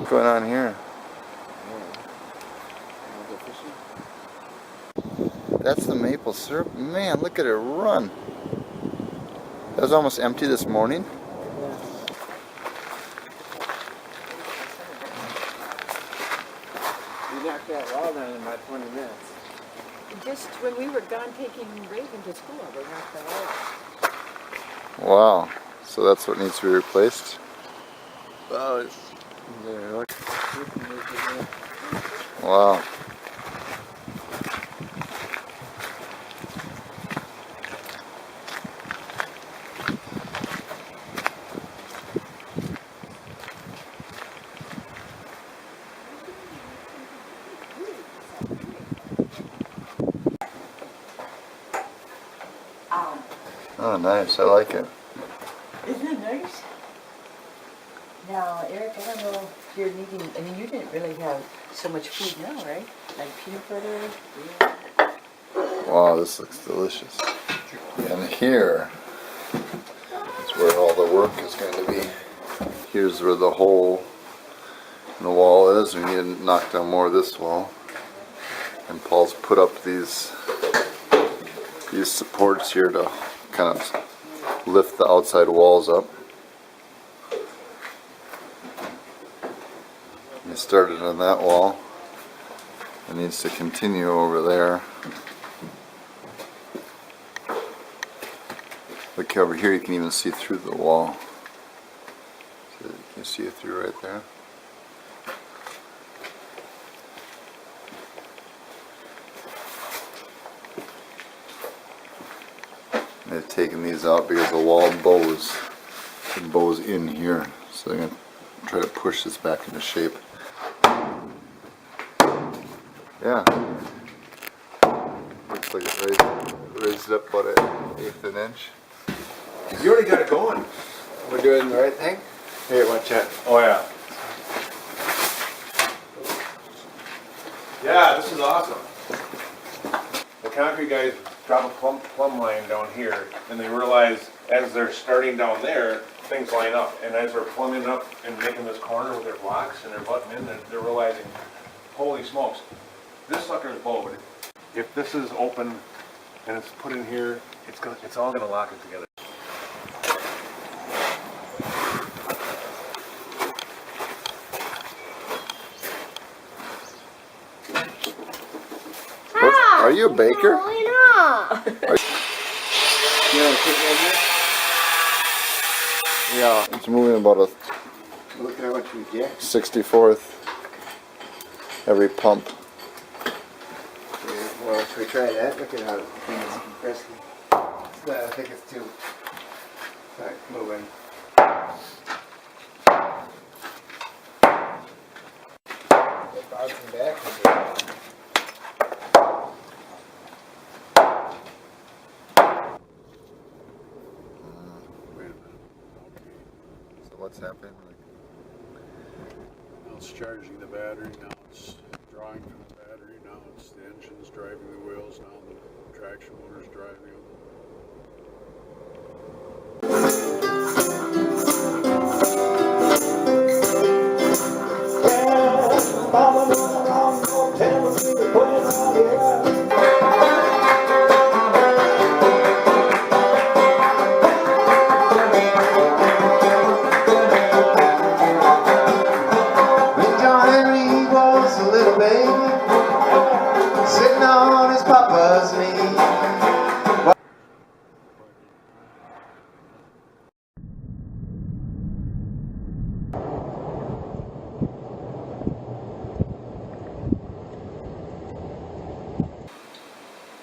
What's going on here? That's the maple syrup. Man, look at it run. That was almost empty this morning. You knocked that wall down in about 20 minutes. Just when we were gone taking Raven to school, they knocked the wall out. Wow. So that's what needs to be replaced? Oh, it's there. Look. Wow. Oh, nice. I like it. Isn't it nice? Now, Eric, I don't know if you're needing, I mean, you didn't really have so much food now, right? Like peanut butter? Wow, this looks delicious. And here is where all the work is going to be. Here's where the hole in the wall is. We need to knock down more of this wall. And Paul's put up these supports here to kind of lift the outside walls up. He started on that wall. It needs to continue over there. Look over here, you can even see through the wall. So you can see it through right there. They've taken these out because the wall bows. It bows in here. So they're going to try to push this back into shape. Yeah. Looks like it raised it up about an eighth of an inch. You already got it going. We're doing the right thing? Here, watch out. Oh yeah. Yeah, this is awesome. The concrete guys drop a plumb line down here, and they realize as they're starting down there, things line up. And as they're plumbing up and making this corner with their blocks and they're butting in, they're realizing, holy smokes, this sucker's bowed. If this is open and it's put in here, it's all gonna lock it together. Are you a baker? You know, put it Yeah, it's moving about a in there. Look at how much we get. 64th every pump. Well, should we try that? Look at how the thing is compressing. I think it's too. Alright, moving. It's bouncing back. What's happening? Now it's charging the battery, now it's drawing from the battery, now it's the engine's driving the wheels, now the traction motor's driving them. Sitting on his papa's knee.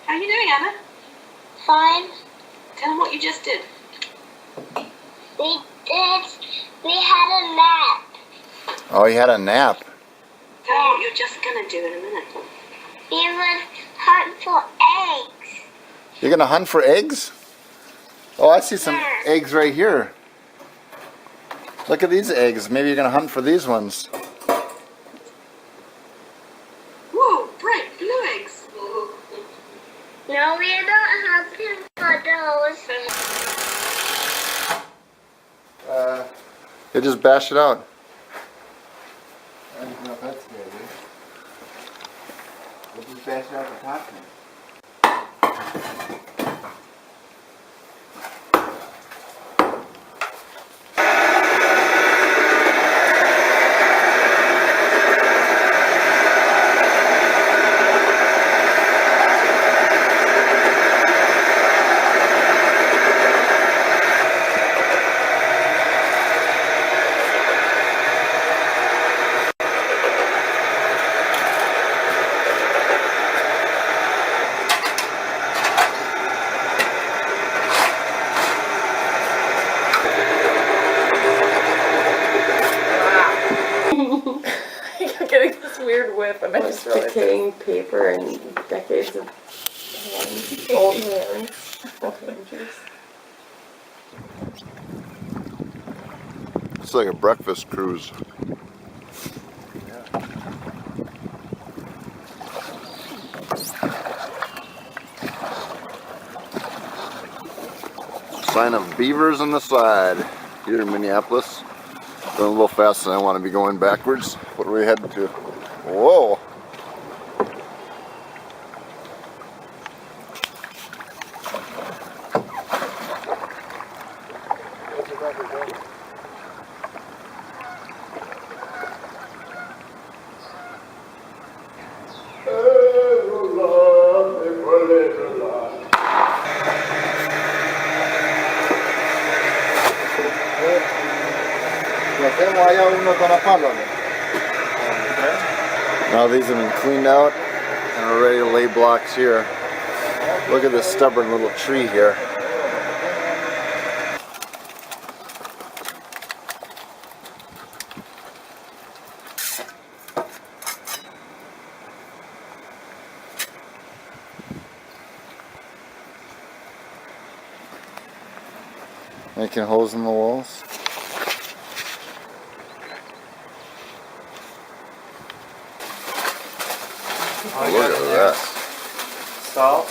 How are you doing, Anna? Fine. Tell them what you just did. We had a nap. Oh, you had a nap. Tell them what you're just gonna do in a minute. We would hunt for eggs. You're gonna hunt for eggs? Oh, I see some eggs right here. Look at these eggs. Maybe you're gonna hunt for these ones. Whoa, bright blue eggs. No, we don't have him for those. You just bash it out. don't know if that's a good idea. We'll just bash it out the top then. I'm getting this weird whip and I just realized. Decaying paper and decades of old hands. It's like a breakfast cruise. Sign of beavers on the side here in Minneapolis. Going a little fast and I want to be going backwards. What are we heading to? Whoa! Now these have been cleaned out and are ready to lay blocks here. Look at this stubborn little tree here. Making holes in the walls. Oh, Look at that. Salt.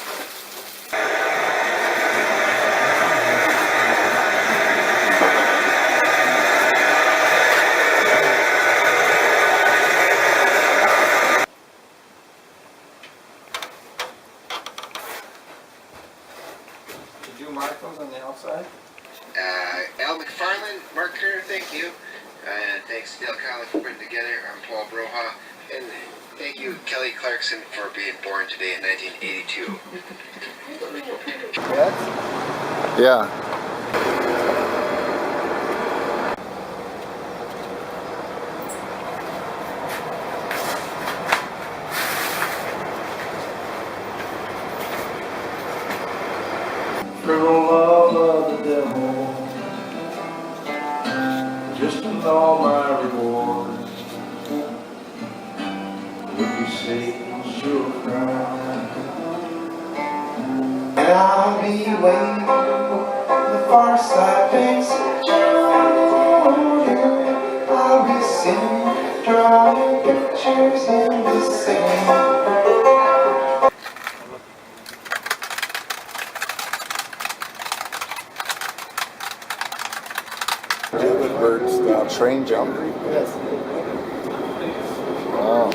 Did you mark those on the outside? Al McFarland, marker, thank you. Thanks to Dale College for putting together. I'm Paul Broha. And thank you, Kelly Clarkson, for being born today in 1982. Yes? Yeah. For the love of the devil, just to know my reward would be Satan's sure crown. And I'll be waiting on the far side banks of Jordan. I'll be sitting, drawing pictures in the sand. David Bird's train jump. Wow.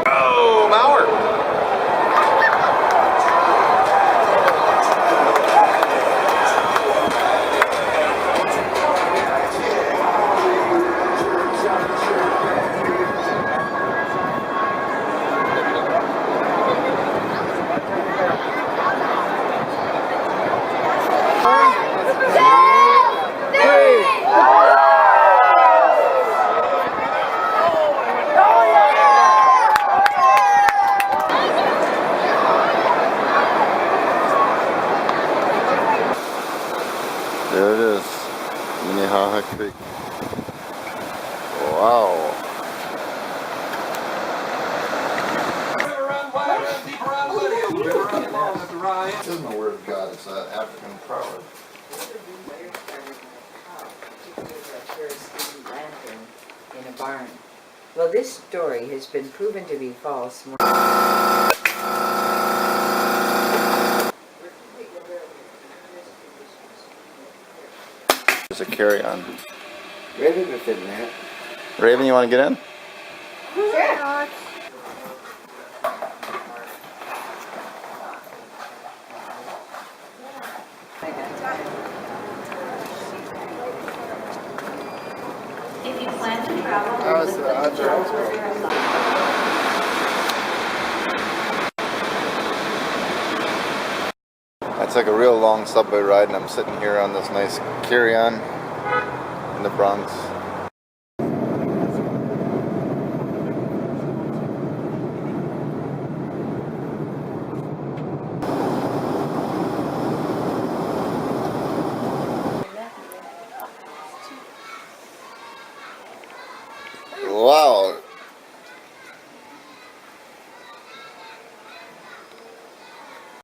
Oh, Mauer! There it is. Minnehaha Creek. Wow. This isn't a word of God, it's an African proverb. In a barn. Well, this story has been proven to be false. There's a carry-on. Raven could fit in that. Raven, you want to get in? Sure. If you plan to travel, That was the I took a real long subway ride and I'm sitting here on this nice carry-on in the Bronx.